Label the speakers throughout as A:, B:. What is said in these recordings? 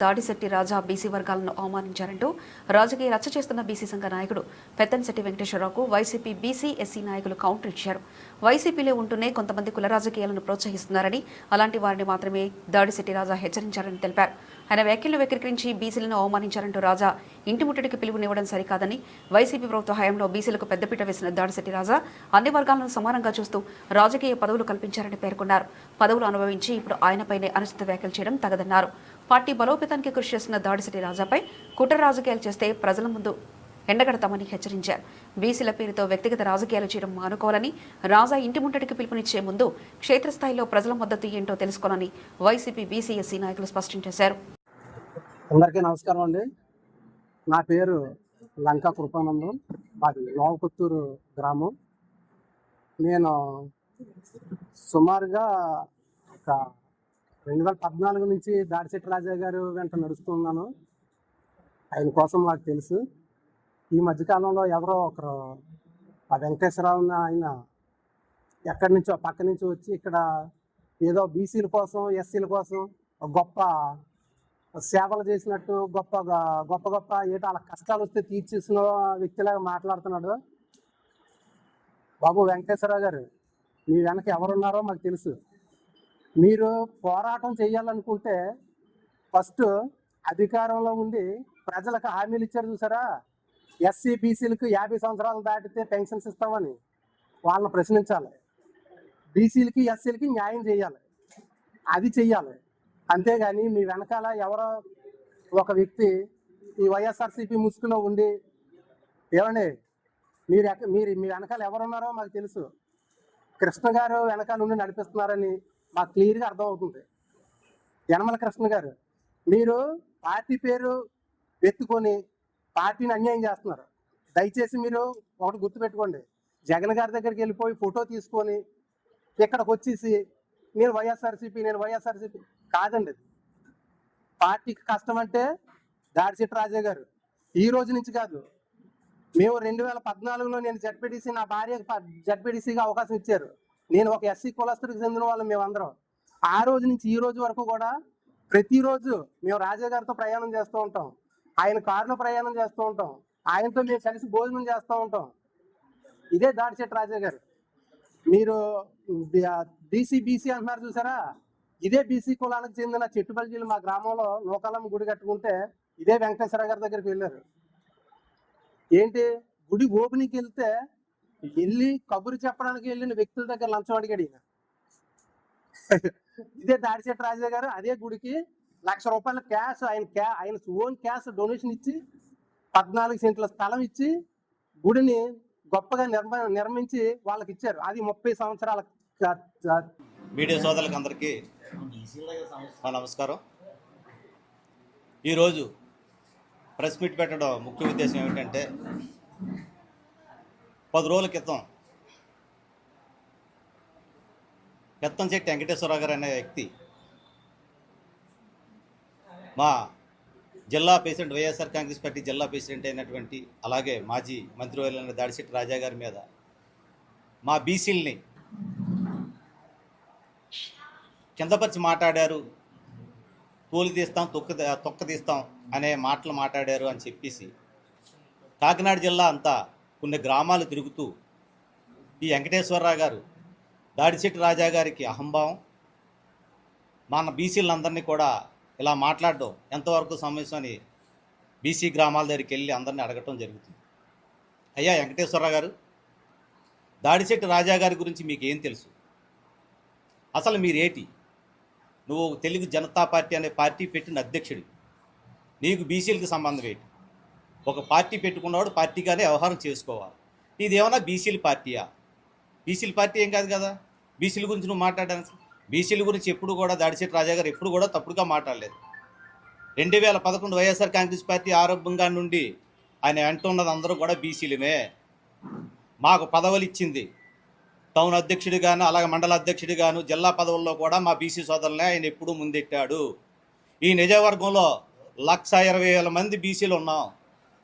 A: దాడిశెట్టి రాజా BC వర్గాలను అవమానించారంటూ రాజకీయ రచ్చ చేస్తున్న బీసీ సంఘ నాయకుడు పెద్దంశెట్టి వెంకటేశ్వరరావుకు వైసీపీ బీసీ ఎస్సీ నాయకులు కౌంటర్ ఇచ్చారు. వైసీపీలో ఉంటూనే కొంతమంది కుల రాజకీయాలను ప్రోత్సహిస్తున్నారని, అలాంటి వారిని మాత్రమే దాడిశెట్టి రాజా హెచ్చరించారని తెలిపారు. ఆయన వ్యాఖ్యలను వక్రీకరించి బీసీలను అవమానించారంటూ రాజా ఇంటి ముట్టడికి పిలుపునివ్వడం సరికాదని, వైసీపీ ప్రభుత్వ హయాంలో బీసీలకు పెద్దపీట వేసిన దాడిశెట్టి రాజా అన్ని వర్గాలను సమానంగా చూస్తూ రాజకీయ పదవులు కల్పించారని పేర్కొన్నారు. పదవులు అనుభవించి ఇప్పుడు ఆయనపైనే అనుచిత వ్యాఖ్యలు చేయడం తగదన్నారు. పార్టీ బలోపేతానికి కృషి చేస్తున్న దాడిశెట్టి రాజాపై కుట్ర రాజకీయాలు చేస్తే ప్రజల ముందు ఎండగడతామని హెచ్చరించారు. బీసీల పేరుతో వ్యక్తిగత రాజకీయాలు చేయడం మానుకోవాలని, రాజా ఇంటి ముట్టడికి పిలుపునిచ్చే ముందు క్షేత్రస్థాయిలో ప్రజల మద్దతు ఏంటో తెలుసుకోవాలని వైసీపీ బీసీ ఎస్సీ నాయకులు స్పష్టం చేశారు.
B: అందరికీ నమస్కారం అండి. నా పేరు లంకా కృపానందం, మాది లోవకొత్తూరు గ్రామం. నేను సుమారుగా ఒక 2014 నుంచి దాడిశెట్టి రాజా గారు వెంట నడుస్తున్నాను. ఆయన కోసం నాకు తెలుసు. ఈ మధ్యకాలంలో ఎవరో ఒకరు ఆ వెంకటేశ్వరరావు ఆయన ఎక్కడి నుంచో పక్క నుంచి వచ్చి ఇక్కడ ఏదో బీసీల కోసం ఎస్సీల కోసం గొప్ప సేవలు చేసినట్టు గొప్ప గొప్ప ఏటో వాళ్ళ కష్టాలు వస్తే తీర్చేసిన వ్యక్తిలాగా మాట్లాడుతున్నాడు. బాబు వెంకటేశ్వరరావు గారు, మీ వెనక ఎవరున్నారో మాకు తెలుసు. మీరు పోరాటం చేయాలనుకుంటే ఫస్ట్ అధికారంలో ఉండి ప్రజలకు హామీలు ఇచ్చారు చూసారా, ఎస్సీ బీసీలకు 50 సంవత్సరాలు దాటితే పెన్షన్స్ ఇస్తామని వాళ్ళని ప్రశ్నించాలి. బీసీలకి ఎస్సీలకి న్యాయం చేయాలి, అది చెయ్యాలి. అంతేగాని మీ వెనకాల ఎవరో ఒక వ్యక్తి ఈ వైఎస్ఆర్సీపీ ముసుగులో ఉండి ఏమండి మీరు మీ వెనకాల ఎవరున్నారో మాకు తెలుసు. కృష్ణ గారు వెనకాల ఉండి నడిపిస్తున్నారని మాకు క్లియర్గా అర్థమవుతుంది. యనమల కృష్ణ గారు, మీరు పార్టీ పేరు ఎత్తుకొని పార్టీని అన్యాయం చేస్తున్నారు. దయచేసి మీరు ఒకటి గుర్తుపెట్టుకోండి, జగన్ గారి దగ్గరికి వెళ్ళిపోయి ఫోటో తీసుకొని ఇక్కడికి వచ్చేసి నేను వైఎస్ఆర్సీపీ కాదండి. పార్టీకి కష్టం అంటే దాడిశెట్టి రాజా గారు ఈ రోజు నుంచి కాదు, మేము 2014లో నేను జడ్పీటీసీ, నా భార్య జడ్పీటీసీగా అవకాశం ఇచ్చారు. నేను ఒక ఎస్సీ కులస్తుడికి చెందిన వాళ్ళం మేమందరం. ఆ రోజు నుంచి ఈ రోజు వరకు కూడా ప్రతిరోజు మేము రాజా గారితో ప్రయాణం చేస్తూ ఉంటాం, ఆయన కారులో ప్రయాణం చేస్తూ ఉంటాం, ఆయనతో మేము కలిసి భోజనం చేస్తూ ఉంటాం. ఇదే దాడిశెట్టి రాజా గారు. మీరు బీసీ అంటున్నారు చూసారా, ఇదే బీసీ కులానికి చెందిన చెట్టుపల్లిలు మా గ్రామంలో నూకాలమ్మ గుడి కట్టుకుంటే ఇదే వెంకటేశ్వర గారి దగ్గరికి వెళ్ళారు. ఏంటి గుడి ఓపెనింగ్కి వెళ్తే వెళ్ళి కబురు చెప్పడానికి వెళ్ళిన వ్యక్తుల దగ్గర లంచం అడిగాడు ఈయన. ఇదే దాడిశెట్టి రాజా గారు అదే గుడికి ₹1,00,000 క్యాష్ ఆయన ఓన్ క్యాష్ డొనేషన్ ఇచ్చి 14 సెంట్ల స్థలం ఇచ్చి గుడిని గొప్పగా నిర్మించి వాళ్ళకి ఇచ్చారు. అది 30 సంవత్సరాల.
C: మీడియా సోదరులకు అందరికీ నమస్కారం. ఈరోజు ప్రెస్ మీట్ పెట్టడం ముఖ్య ఉద్దేశం ఏమిటంటే, 10 రోజుల క్రితం పెద్దంశెట్టి వెంకటేశ్వరరావు గారు అనే వ్యక్తి మా జిల్లా ప్రెసిడెంట్, వైఎస్ఆర్ కాంగ్రెస్ పార్టీ జిల్లా ప్రెసిడెంట్ అయినటువంటి, అలాగే మాజీ మంత్రివర్యులైన దాడిశెట్టి రాజా గారి మీద మా బీసీలని కిందపరిచి మాట్లాడారు, తోలు తీస్తాం తొక్క తీస్తాం అనే మాటలు మాట్లాడారు అని చెప్పేసి కాకినాడ జిల్లా అంతా కొన్ని గ్రామాలు తిరుగుతూ ఈ వెంకటేశ్వరరావు గారు దాడిశెట్టి రాజా గారికి అహంభావం, మన బీసీలందరినీ కూడా ఇలా మాట్లాడడం ఎంతవరకు సమస్య అని బీసీ గ్రామాల దగ్గరికి వెళ్ళి అందరినీ అడగటం జరుగుతుంది. అయ్యా వెంకటేశ్వరరావు గారు, దాడిశెట్టి రాజా గారి గురించి మీకు ఏం తెలుసు? అసలు మీరేటి? నువ్వు తెలుగు జనతా పార్టీ అనే పార్టీ పెట్టిన అధ్యక్షుడు, నీకు బీసీలకి సంబంధం ఏంటి? ఒక పార్టీ పెట్టుకున్నవాడు పార్టీగానే వ్యవహారం చేసుకోవాలి. ఇదేమన్నా బీసీల పార్టీయా? బీసీల పార్టీ ఏం కాదు కదా. బీసీల గురించి నువ్వు మాట్లాడాను. బీసీల గురించి ఎప్పుడు కూడా దాడిశెట్టి రాజా గారు ఎప్పుడు కూడా తప్పుడుగా మాట్లాడలేదు. 2011 వైఎస్ఆర్ కాంగ్రెస్ పార్టీ ఆరంభంగా నుండి ఆయన అంటున్నది అందరూ కూడా బీసీలమే. మాకు పదవులు ఇచ్చింది టౌన్ అధ్యక్షుడిగాను, అలాగే మండల అధ్యక్షుడిగాను, జిల్లా పదవుల్లో కూడా మా బీసీ సోదరులనే ఆయన ఎప్పుడూ ముందెట్టాడు. ఈ నిజవర్గంలో 1,20,000 మంది బీసీలు ఉన్నాం.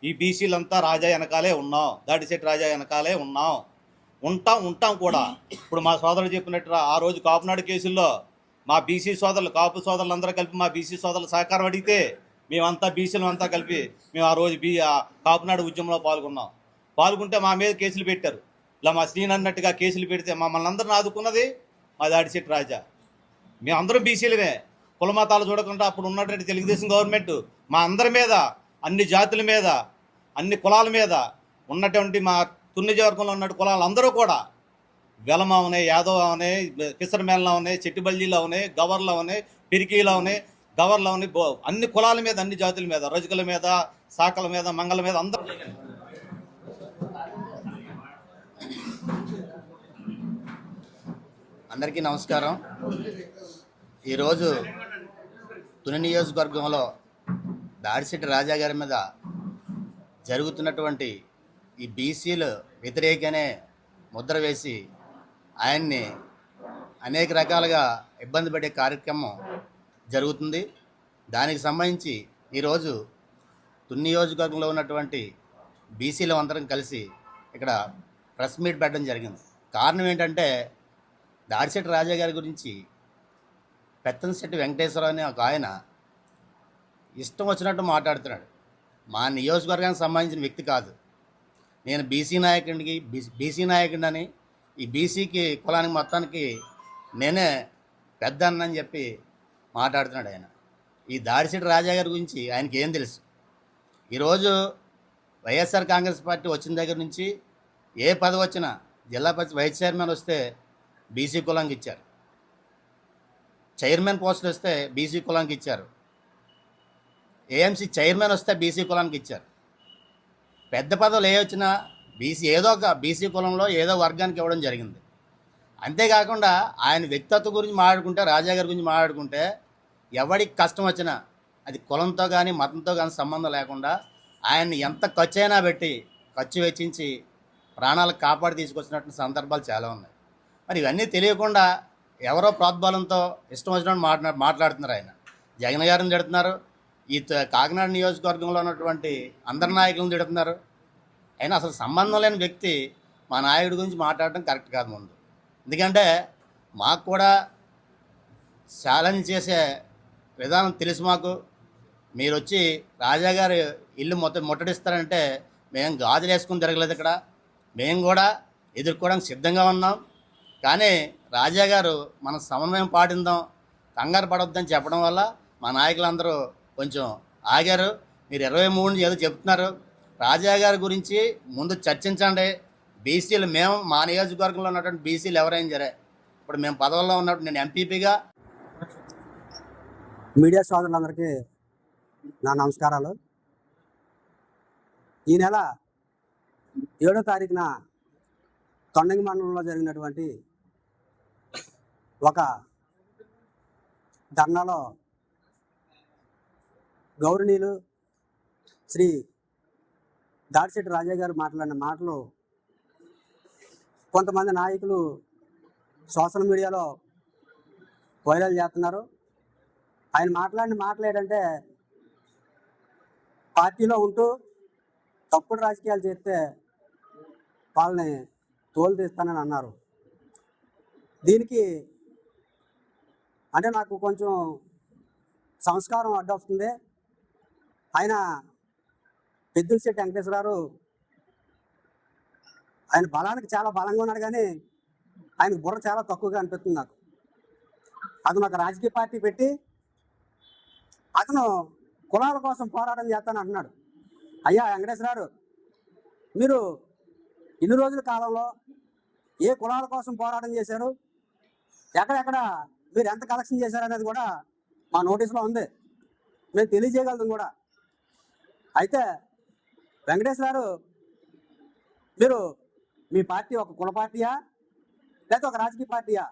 C: ఈ బీసీలంతా రాజా వెనకాలే ఉన్నాం, దాడిశెట్టి రాజా వెనకాలే ఉంటాం కూడా. ఇప్పుడు మా సోదరులు చెప్పినట్టు ఆ రోజు కాపునాడు కేసుల్లో మా బీసీ సోదరులు, కాపు సోదరులందరూ కలిపి మా బీసీ సోదరుల సహకారం అడిగితే మేమంతా బీసీలు అంతా కలిపి మేము ఆ రోజు కాపునాడు ఉద్యమంలో పాల్గొంటే మా మీద కేసులు పెట్టారు. ఇలా మా శ్రీని అన్నట్టుగా కేసులు పెడితే మమ్మల్ని అందరిని ఆదుకున్నది మా దాడిశెట్టి రాజా. మేమందరం బీసీలమే, కుల మతాలు చూడకుండా అప్పుడు ఉన్నటువంటి తెలుగుదేశం గవర్నమెంట్ మా అందరి మీద, అన్ని జాతుల మీద, అన్ని కులాల మీద ఉన్నటువంటి మా తున్నిజవర్గంలో ఉన్నటువంటి కులాలు అందరూ కూడా వెలమ అవనే, యాదవ్ అవనే, కిసరమేళ అవనే, చెట్టిబల్జీలు అవనే, గవర్లు అవనే, పిరికీలు అవనే, గవర్లు అవని, అన్ని కులాల మీద, అన్ని జాతుల మీద, రజకుల మీద, సాకల మీద, మంగళ మీద అందరూ.
D: అందరికీ నమస్కారం. ఈరోజు తుని నియోజకవర్గంలో దాడిశెట్టి రాజా గారి మీద జరుగుతున్నటువంటి ఈ బీసీలు వ్యతిరేకనే ముద్ర వేసి ఆయన్ని అనేక రకాలుగా ఇబ్బంది పెట్టే కార్యక్రమం జరుగుతుంది. దానికి సంబంధించి ఈరోజు తుని నియోజకవర్గంలో ఉన్నటువంటి బీసీలు అందరం కలిసి ఇక్కడ ప్రెస్ మీట్ పెట్టడం జరిగింది. కారణం ఏంటంటే దాడిశెట్టి రాజా గారి గురించి పెత్తంశెట్టి వెంకటేశ్వరరావు అనే ఒక ఆయన ఇష్టం వచ్చినట్టు మాట్లాడుతున్నాడు. మా నియోజకవర్గానికి సంబంధించిన వ్యక్తి కాదు. నేను బీసీ నాయకుడిని ఈ బీసీకి కులానికి మొత్తానికి నేనే పెద్ద అన్నని చెప్పి మాట్లాడుతున్నాడు ఆయన. ఈ దాడిశెట్టి రాజా గారి గురించి ఆయనకి ఏం తెలుసు? ఈరోజు వైఎస్ఆర్ కాంగ్రెస్ పార్టీ వచ్చిన దగ్గర నుంచి ఏ పదవి వచ్చినా, జిల్లా పరిషత్ వైస్ చైర్మన్ వస్తే బీసీ కులానికి ఇచ్చారు, చైర్మన్ పోస్టులు వస్తే బీసీ కులానికి ఇచ్చారు, ఏఎంసీ చైర్మన్ వస్తే బీసీ కులానికి ఇచ్చారు. పెద్ద పదవులు ఏ వచ్చినా ఏదో ఒక బీసీ కులంలో ఏదో వర్గానికి ఇవ్వడం జరిగింది. అంతేకాకుండా ఆయన వ్యక్తిత్వం గురించి మాట్లాడుకుంటే, రాజా గారి గురించి మాట్లాడుకుంటే, ఎవరికి కష్టం వచ్చినా అది కులంతో కానీ మతంతో కానీ సంబంధం లేకుండా ఆయన్ని ఎంత ఖర్చు అయినా పెట్టి ఖర్చు వెచ్చించి ప్రాణాలకు కాపాడి తీసుకొచ్చినటువంటి సందర్భాలు చాలా ఉన్నాయి. మరి ఇవన్నీ తెలియకుండా ఎవరో ప్రోద్బలంతో ఇష్టం వచ్చినట్టు మాట్లాడుతున్నారు. ఆయన జగన్ గారిని తిడుతున్నారు, ఈ కాకినాడ నియోజకవర్గంలో ఉన్నటువంటి అందరి నాయకులను తిడుతున్నారు. అయినా అసలు సంబంధం లేని వ్యక్తి మా నాయకుడి గురించి మాట్లాడడం కరెక్ట్ కాదు. ముందు ఎందుకంటే మాకు కూడా ఛాలెంజ్ చేసే విధానం తెలుసు. మాకు మీరు వచ్చి రాజాగారి ఇల్లు ముట్టడిస్తారంటే మేము గాజులు వేసుకుని తిరగలేదు. ఇక్కడ మేము కూడా ఎదుర్కోవడానికి సిద్ధంగా ఉన్నాం. కానీ రాజాగారు మన సమన్వయం పాటిందాం, కంగారు పడొద్దని చెప్పడం వల్ల మా నాయకులందరూ కొంచెం ఆగారు. మీరు 23 ఏదో చెప్తున్నారు. రాజాగారి గురించి ముందు చర్చించండి. బీసీలు మేము మా నియోజకవర్గంలో ఉన్నటువంటి బీసీలు ఎవరైనా సరే, ఇప్పుడు మేము పదవుల్లో ఉన్నప్పుడు నేను ఎంపీపీగా.
B: మీడియా సోదరులందరికీ నా నమస్కారాలు. ఈ నెల 7వ తారీఖున తొండంగి మండలంలో జరిగినటువంటి ఒక ధర్నాలో గౌరవనీయులు శ్రీ దాడిశెట్టి రాజా గారు మాట్లాడిన మాటలు కొంతమంది నాయకులు సోషల్ మీడియాలో వైరల్ చేస్తున్నారు. ఆయన మాట్లాడిన మాటలు ఏంటంటే, పార్టీలో ఉంటూ తప్పుడు రాజకీయాలు చేస్తే వాళ్ళని తోలు తీస్తానని అన్నారు. దీనికి అంటే నాకు కొంచెం సంస్కారం అడ్డొస్తుంది. ఆయన పెద్దంశెట్టి వెంకటేశ్వరరావు ఆయన బలానికి చాలా బలంగా ఉన్నాడు, కానీ ఆయన బుర్ర చాలా తక్కువగా అనిపిస్తుంది నాకు. అతను ఒక రాజకీయ పార్టీ పెట్టి అతను కులాల కోసం పోరాటం చేస్తాను అంటున్నాడు. అయ్యా వెంకటేశ్వరరావు, మీరు ఇన్ని రోజుల కాలంలో ఏ కులాల కోసం పోరాటం చేశారు, ఎక్కడెక్కడ మీరు ఎంత కలెక్షన్ చేశారు అనేది కూడా మా నోటీసులో ఉంది, మేము తెలియజేయగలుగుతాం కూడా. అయితే వెంకటేశ్వరరావు, మీరు మీ పార్టీ ఒక కుల పార్టీయా లేకపోతే ఒక రాజకీయ పార్టీయా?